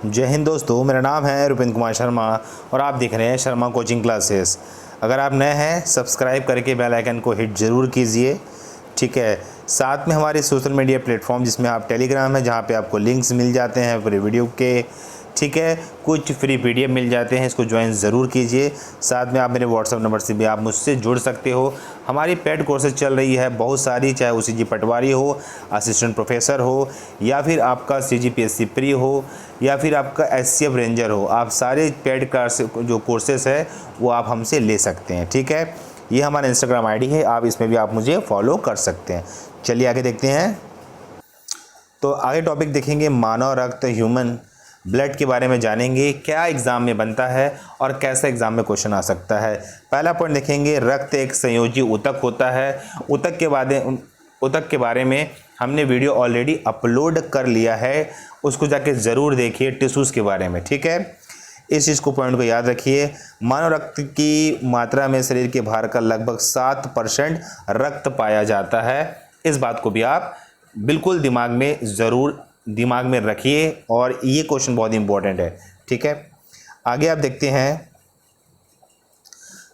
जय हिंद दोस्तों, मेरा नाम है रुपेंद्र कुमार शर्मा और आप देख रहे हैं शर्मा कोचिंग क्लासेस। अगर आप नए हैं सब्सक्राइब करके बेल आइकन को हिट ज़रूर कीजिए, ठीक है। साथ में हमारे सोशल मीडिया प्लेटफॉर्म जिसमें आप टेलीग्राम है, जहां पे आपको लिंक्स मिल जाते हैं पूरे वीडियो के, ठीक है। कुछ फ्री पीडीएफ मिल जाते हैं, इसको ज्वाइन ज़रूर कीजिए। साथ में आप मेरे व्हाट्सअप नंबर से भी आप मुझसे जुड़ सकते हो। हमारी पेड कोर्सेज चल रही है बहुत सारी, चाहे वो सीजी पटवारी हो, असिस्टेंट प्रोफेसर हो, या फिर आपका सीजीपीएससी प्री हो, या फिर आपका एससीएफ रेंजर हो। आप सारे पेड क्लास जो कोर्सेस है वो आप हमसे ले सकते हैं, ठीक है। ये हमारा इंस्टाग्राम आईडी है, आप इसमें भी आप मुझे फॉलो कर सकते हैं। चलिए आगे देखते हैं। तो आगे टॉपिक देखेंगे मानव रक्त, ह्यूमन ब्लड के बारे में जानेंगे, क्या एग्ज़ाम में बनता है और कैसे एग्ज़ाम में क्वेश्चन आ सकता है। पहला पॉइंट देखेंगे, रक्त एक संयोजी ऊतक होता है। ऊतक के बारे में हमने वीडियो ऑलरेडी अपलोड कर लिया है, उसको जाके ज़रूर देखिए, टिश्यूज़ के बारे में, ठीक है। इस चीज़ को पॉइंट को याद रखिए। मानव रक्त की मात्रा में शरीर के भार का लगभग 7% रक्त पाया जाता है। इस बात को भी आप बिल्कुल दिमाग में रखिए और ये क्वेश्चन बहुत इंपॉर्टेंट है, ठीक है। आगे आप देखते हैं,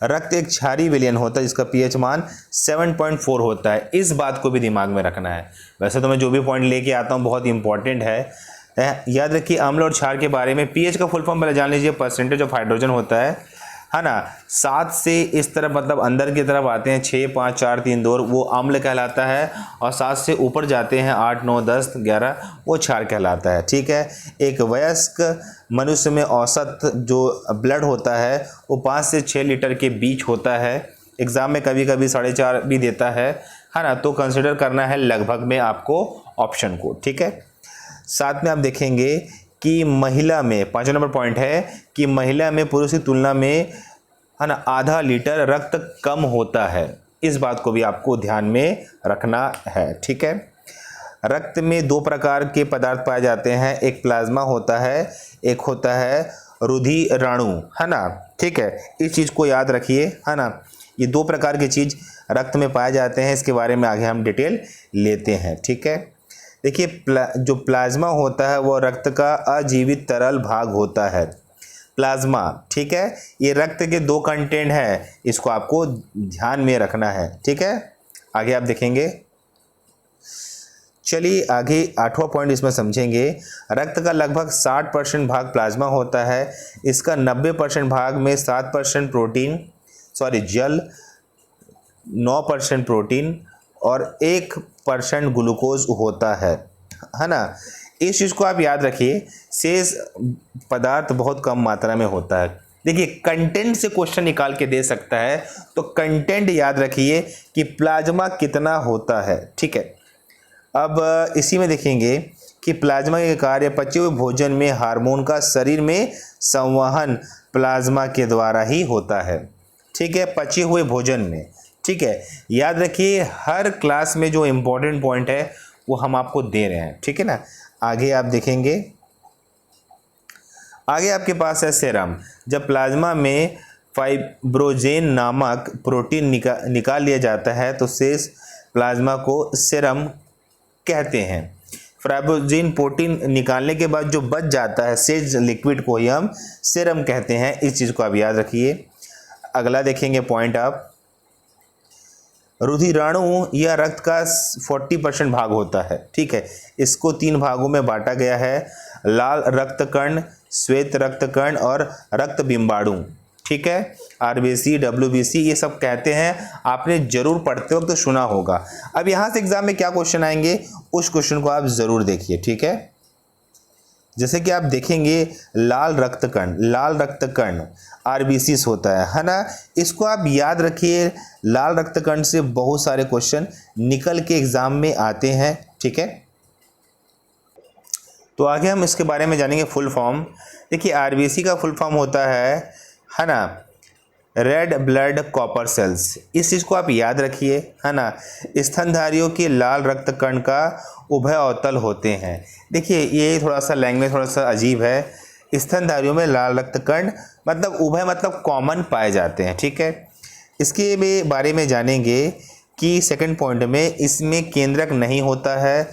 रक्त एक क्षारीय विलयन होता है जिसका पीएच मान 7.4 होता है। इस बात को भी दिमाग में रखना है। वैसे तो मैं जो भी पॉइंट लेके आता हूँ बहुत इंपॉर्टेंट है। याद रखिए, अम्ल और क्षार के बारे में पीएच का फुल फॉर्म पहले जान लीजिए। परसेंटेज ऑफ हाइड्रोजन होता है ना। 7 से इस तरफ मतलब अंदर की तरफ आते हैं 6, 5, 4, 3, 2, वो अम्ल कहलाता है। और 7 से ऊपर जाते हैं 8, 9, 10, 11, वो क्षार कहलाता है, ठीक है। एक वयस्क मनुष्य में औसत जो ब्लड होता है वो 5 से 6 लीटर के बीच होता है। एग्ज़ाम में कभी कभी 4.5 भी देता है ना। तो कंसिडर करना है लगभग में आपको ऑप्शन को, ठीक है। साथ में आप देखेंगे कि महिला में 5 नंबर पॉइंट है कि महिला में पुरुष की तुलना में ना आधा लीटर रक्त कम होता है। इस बात को भी आपको ध्यान में रखना है, ठीक है। रक्त में 2 प्रकार के पदार्थ पाए जाते हैं, एक प्लाज्मा होता है, एक होता है रुधिराणु, है ना, ठीक है। इस चीज़ को याद रखिए, है ना। ये 2 प्रकार की चीज़ रक्त में पाए जाते हैं, इसके बारे में आगे हम डिटेल लेते हैं, ठीक है। देखिए, जो प्लाज्मा होता है वो रक्त का अजीवित तरल भाग होता है, प्लाज्मा, ठीक है। ये रक्त के 2 कंटेंट है, इसको आपको ध्यान में रखना है, ठीक है। आगे आप देखेंगे, चलिए आगे 8वां पॉइंट इसमें समझेंगे। रक्त का लगभग 60% भाग प्लाज्मा होता है। इसका 90% भाग में 7% जल, 9% प्रोटीन और 1% ग्लूकोज होता है ना। इस चीज़ को आप याद रखिए, शेष पदार्थ बहुत कम मात्रा में होता है। देखिए, कंटेंट से क्वेश्चन निकाल के दे सकता है, तो कंटेंट याद रखिए कि प्लाज्मा कितना होता है, ठीक है। अब इसी में देखेंगे कि प्लाज्मा के कार्य, पचे हुए भोजन में हार्मोन का शरीर में संवहन प्लाज्मा के द्वारा ही होता है, ठीक है, पचे हुए भोजन में, ठीक है। याद रखिए, हर क्लास में जो इम्पोर्टेंट पॉइंट है वो हम आपको दे रहे हैं, ठीक है ना। आगे आप देखेंगे, आगे आपके पास है सेरम। जब प्लाज्मा में फाइब्रोजेन नामक प्रोटीन निकाल लिया जाता है तो शेष प्लाज्मा को सेरम कहते हैं। फाइब्रोजेन प्रोटीन निकालने के बाद जो बच जाता है शेष लिक्विड को ही हम सेरम कहते हैं। इस चीज़ को आप याद रखिए। अगला देखेंगे पॉइंट आप, रुधिराणु या रक्त का 40% भाग होता है, ठीक है। इसको 3 भागों में बांटा गया है, लाल रक्त कण, श्वेत रक्त कण और रक्त बिंबाणु, ठीक है। आरबीसी, डब्ल्यूबीसी ये सब कहते हैं, आपने जरूर पढ़ते वक्त तो सुना होगा। अब यहाँ से एग्जाम में क्या क्वेश्चन आएंगे उस क्वेश्चन को आप जरूर देखिए, ठीक है। जैसे कि आप देखेंगे, लाल रक्त कण आरबीसीस होता है ना। इसको आप याद रखिए, लाल रक्त कण से बहुत सारे क्वेश्चन निकल के एग्जाम में आते हैं, ठीक है। तो आगे हम इसके बारे में जानेंगे फुल फॉर्म। देखिए, आरबीसी का फुल फॉर्म होता है ना, रेड ब्लड कॉपर सेल्स। इस चीज़ को आप याद रखिए, है ना। स्तनधारियों के लाल रक्त कण का उभय अवतल होते हैं। देखिए, ये थोड़ा सा लैंग्वेज थोड़ा सा अजीब है। स्तनधारियों में लाल रक्त कण मतलब उभय मतलब कॉमन पाए जाते हैं, ठीक है। इसके बारे में जानेंगे कि सेकंड पॉइंट में इसमें केंद्रक नहीं होता है।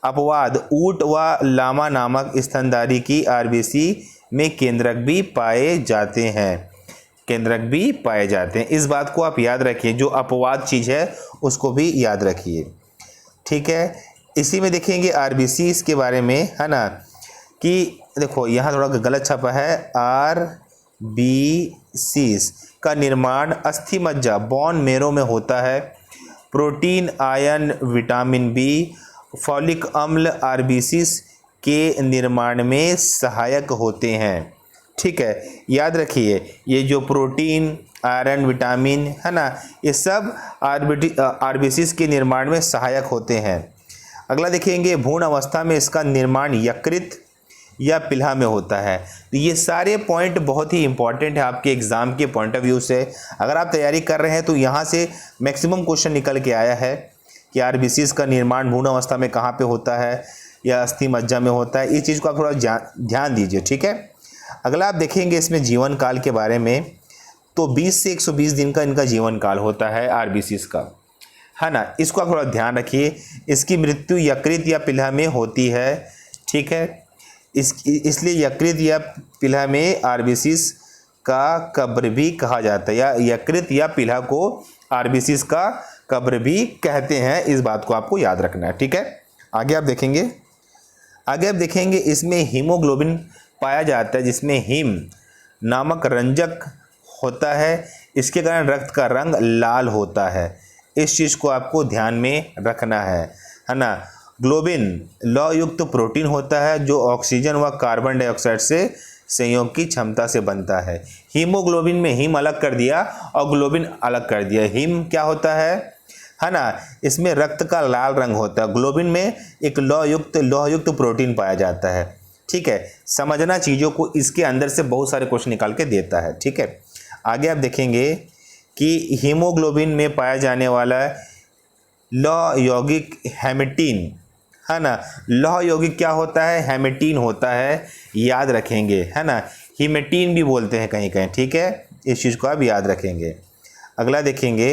अपवाद ऊंट व लामा नामक स्तनधारी की आरबीसी में केंद्रक भी पाए जाते हैं, केंद्रक भी पाए जाते हैं। इस बात को आप याद रखिए, जो अपवाद चीज़ है उसको भी याद रखिए, ठीक है। इसी में देखेंगे आरबीसी के बारे में, है ना, कि देखो यहाँ थोड़ा गलत छपा है, आरबीसी का निर्माण अस्थि मज्जा बोन मेरो में होता है। Protein, iron, vitamin B, folic अम्ल आरबीसी के निर्माण में सहायक होते हैं, ठीक है। याद रखिए ये जो प्रोटीन, आयरन, विटामिन है ना, ये सब आरबीसी के निर्माण में सहायक होते हैं। अगला देखेंगे भ्रूण अवस्था में इसका निर्माण यकृत या पिल्हा में होता है। तो ये सारे पॉइंट बहुत ही इंपॉर्टेंट है आपके एग्ज़ाम के पॉइंट ऑफ व्यू से। अगर आप तैयारी कर रहे हैं तो यहाँ से मैक्सिमम क्वेश्चन निकल के आया है कि आरबीसी का निर्माण भ्रूण अवस्था में कहाँ पे होता है या अस्थि मज्जा में होता है। इस चीज़ को आप थोड़ा ध्यान दीजिए, ठीक है। अगला आप देखेंगे इसमें जीवन काल के बारे में, तो 20 से 120 दिन का इनका जीवन काल होता है आरबीसी का, है ना। इसको आप थोड़ा ध्यान रखिए। इसकी मृत्यु यकृत या पिल्हा में होती है, ठीक है। इसलिए यकृत या पिल्हा में आरबीसी का कब्र भी कहा जाता है, या यकृत या पिल्हा को आरबीसी का कब्र भी कहते हैं। इस बात को आपको याद रखना है, ठीक है। आगे आप देखेंगे इसमें हीमोग्लोबिन पाया जाता है, जिसमें हीम नामक रंजक होता है। इसके कारण रक्त का रंग लाल होता है। इस चीज़ को आपको ध्यान में रखना है ना। ग्लोबिन लौह युक्त प्रोटीन होता है जो ऑक्सीजन व कार्बन डाइऑक्साइड से संयोग की क्षमता से बनता है। हीमोग्लोबिन में हीम अलग कर दिया और ग्लोबिन अलग कर दिया। हीम क्या होता है ना, इसमें रक्त का लाल रंग होता है। ग्लोबिन में एक लौह युक्त प्रोटीन पाया जाता है, ठीक है। समझना चीज़ों को, इसके अंदर से बहुत सारे क्वेश्चन निकाल के देता है, ठीक है। आगे आप देखेंगे कि हीमोग्लोबिन में पाया जाने वाला लौह यौगिक हेमेटीन, है ना। लौह यौगिक क्या होता है, हेमेटीन होता है, याद रखेंगे, है ना। हीमेटीन भी बोलते हैं कहीं कहीं, ठीक है। इस चीज़ को आप याद रखेंगे। अगला देखेंगे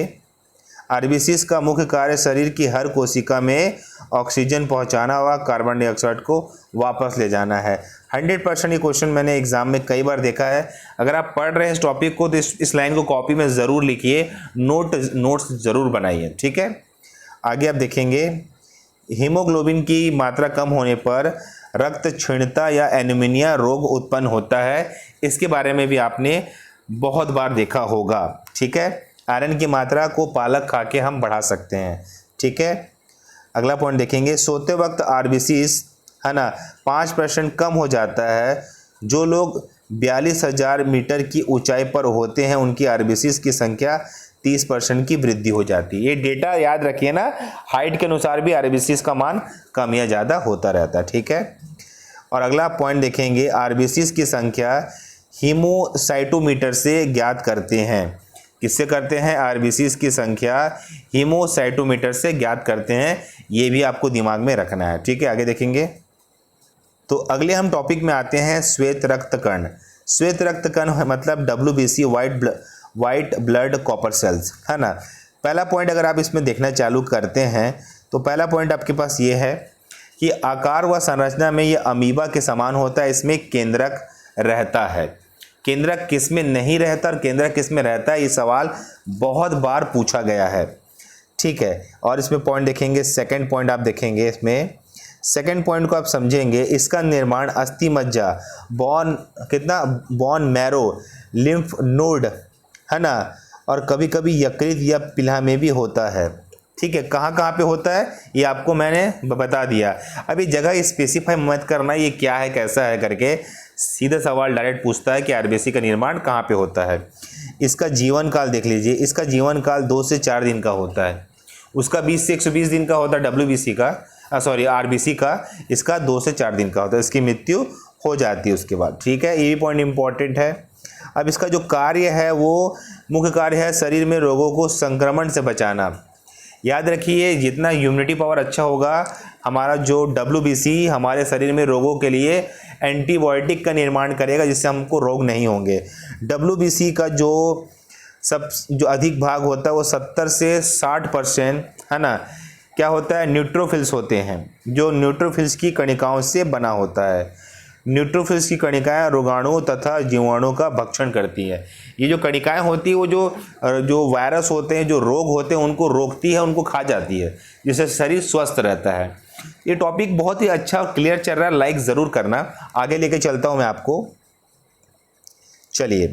आरबीसी का मुख्य कार्य शरीर की हर कोशिका में ऑक्सीजन पहुंचाना व कार्बन डाइऑक्साइड को वापस ले जाना है। 100% ये क्वेश्चन मैंने एग्जाम में कई बार देखा है। अगर आप पढ़ रहे हैं इस टॉपिक को तो इस लाइन को कॉपी में ज़रूर लिखिए, नोट्स ज़रूर बनाइए, ठीक है। आगे आप देखेंगे हीमोग्लोबिन की मात्रा कम होने पर रक्त क्षीणता या एनीमिया रोग उत्पन्न होता है। इसके बारे में भी आपने बहुत बार देखा होगा, ठीक है। आयरन की मात्रा को पालक खा के हम बढ़ा सकते हैं, ठीक है। अगला पॉइंट देखेंगे सोते वक्त आरबीसी, है ना, 5% कम हो जाता है। जो लोग 42,000 मीटर की ऊंचाई पर होते हैं उनकी आरबीसी की संख्या 30% की वृद्धि हो जाती है। ये डेटा याद रखिए ना, हाइट के अनुसार भी आरबीसी का मान कम या ज़्यादा होता रहता है, ठीक है। और अगला पॉइंट देखेंगे आरबीसी की संख्या हीमोसाइटोमीटर से ज्ञात करते हैं। किससे करते हैं, आरबीसी की संख्या हीमोसाइटोमीटर से ज्ञात करते हैं। ये भी आपको दिमाग में रखना है, ठीक है। आगे देखेंगे तो अगले हम टॉपिक में आते हैं श्वेत रक्त कण। श्वेत रक्त कण मतलब WBC, white blood corpuscles, है ना। पहला पॉइंट अगर आप इसमें देखना चालू करते हैं तो पहला पॉइंट आपके पास ये है कि आकार व संरचना में ये अमीबा के समान होता है। इसमें केंद्रक रहता है। केंद्रक किस में नहीं रहता और केंद्रक किस में रहता है, ये सवाल बहुत बार पूछा गया है, ठीक है। और इसमें पॉइंट देखेंगे, सेकंड पॉइंट आप देखेंगे, इसमें सेकंड पॉइंट को आप समझेंगे। इसका निर्माण अस्थि मज्जा, बोन मैरो, लिम्फ नोड, है ना, और कभी कभी यकृत या पिल्हा में भी होता है, ठीक है। कहाँ कहाँ पे होता है ये आपको मैंने बता दिया। अभी जगह स्पेसिफाई मत करना ये क्या है कैसा है करके, सीधा सवाल डायरेक्ट पूछता है कि आरबीसी का निर्माण कहाँ पे होता है। इसका जीवन काल देख लीजिए, इसका जीवन काल 2 से 4 दिन का होता है। उसका 20 से 120 दिन का होता है WBC का, आरबीसी का। इसका 2 से 4 दिन का होता है। इसकी मृत्यु हो जाती है उसके बाद, ठीक है। ये भी पॉइंट इंपॉर्टेंट है। अब इसका जो कार्य है वो मुख्य कार्य है शरीर में रोगों को संक्रमण से बचाना। याद रखिए जितना इम्यूनिटी पावर अच्छा होगा, हमारा जो WBC हमारे शरीर में रोगों के लिए एंटीबायोटिक का निर्माण करेगा जिससे हमको रोग नहीं होंगे। WBC का जो अधिक भाग होता है वो 70 से 60%, है ना, क्या होता है, न्यूट्रोफिल्स होते हैं, जो न्यूट्रोफिल्स की कणिकाओं से बना होता है। न्यूट्रोफिल्स की कणिकाएं रोगाणुओं तथा जीवाणुओं का भक्षण करती है। ये जो कणिकाएं होती है वो जो वायरस होते हैं, जो रोग होते हैं, उनको रोकती है, उनको खा जाती है, जिससे शरीर स्वस्थ रहता है। ये टॉपिक बहुत ही अच्छा और क्लियर चल रहा है, लाइक ज़रूर करना। आगे लेके चलता हूँ मैं आपको। चलिए,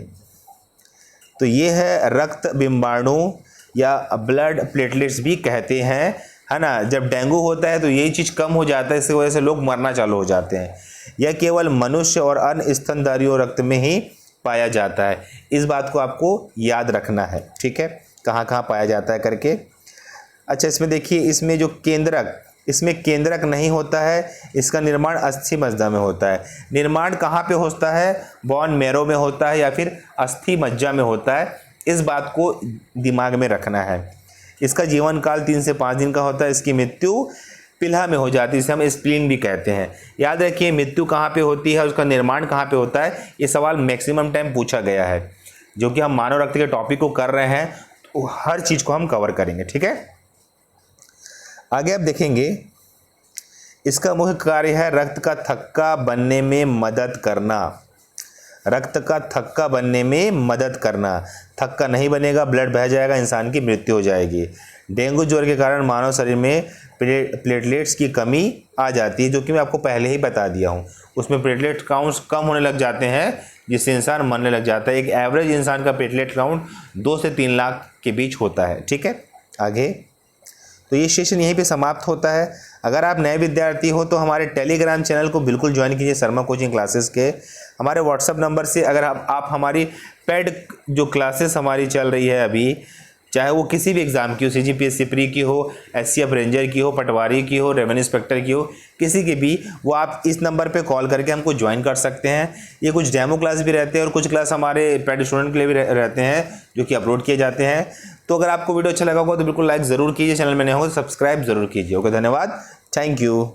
तो ये है रक्त बिंबाणु या ब्लड प्लेटलेट्स भी कहते हैं, है ना। जब डेंगू होता है तो यही चीज़ कम हो जाता है, इसकी वजह से लोग मरना चालू हो जाते हैं। यह केवल मनुष्य और अन्य स्तनधारियों रक्त में ही पाया जाता है। इस बात को आपको याद रखना है, ठीक है, कहाँ कहाँ पाया जाता है करके। अच्छा, इसमें देखिए, इसमें केंद्रक नहीं होता है, इसका निर्माण अस्थि मज्जा में होता है। निर्माण कहाँ पे होता है, बोन मैरो में होता है या फिर अस्थि मज्जा में होता है। इस बात को दिमाग में रखना है। इसका जीवन काल 3 से 5 दिन का होता है। इसकी मृत्यु पिल्हा में हो जाती है, इसे हम स्प्लीन भी कहते हैं। याद रखिए, मृत्यु कहाँ पे होती है, उसका निर्माण कहाँ पे होता है, ये सवाल मैक्सिमम टाइम पूछा गया है। जो कि हम मानव रक्त के टॉपिक को कर रहे हैं, तो हर चीज़ को हम कवर करेंगे, ठीक है। आगे आप देखेंगे, इसका मुख्य कार्य है रक्त का थक्का बनने में मदद करना। रक्त का थक्का बनने में मदद करना। थक्का नहीं बनेगा, ब्लड बह जाएगा, इंसान की मृत्यु हो जाएगी। डेंगू ज्वर के कारण मानव शरीर में प्लेटलेट्स की कमी आ जाती है, जो कि मैं आपको पहले ही बता दिया हूँ। उसमें प्लेटलेट काउंट्स कम होने लग जाते हैं, जिससे इंसान मरने लग जाता है। एक एवरेज इंसान का प्लेटलेट काउंट 2 से 3 लाख के बीच होता है, ठीक है। आगे, तो ये सेशन यहीं पे समाप्त होता है। अगर आप नए विद्यार्थी हो तो हमारे टेलीग्राम चैनल को बिल्कुल ज्वाइन कीजिए, शर्मा कोचिंग क्लासेस के। हमारे व्हाट्सअप नंबर से अगर आप हमारी पेड जो क्लासेस हमारी चल रही है अभी, चाहे वो किसी भी एग्ज़ाम की हो, CGPSC प्री की हो, SCF रेंजर की हो, पटवारी की हो, रेवेन्यू इंस्पेक्टर की हो, किसी की भी, वो आप इस नंबर पे कॉल करके हमको ज्वाइन कर सकते हैं। ये कुछ डेमो क्लास भी रहते हैं और कुछ क्लास हमारे पेड स्टूडेंट के लिए भी रहते हैं, जो कि अपलोड किए जाते हैं। तो अगर आपको वीडियो अच्छा लगा होगा तो बिल्कुल लाइक ज़रूर कीजिए, चैनल में नए हो तो सब्सक्राइब ज़रूर कीजिए। ओके, धन्यवाद, थैंक यू।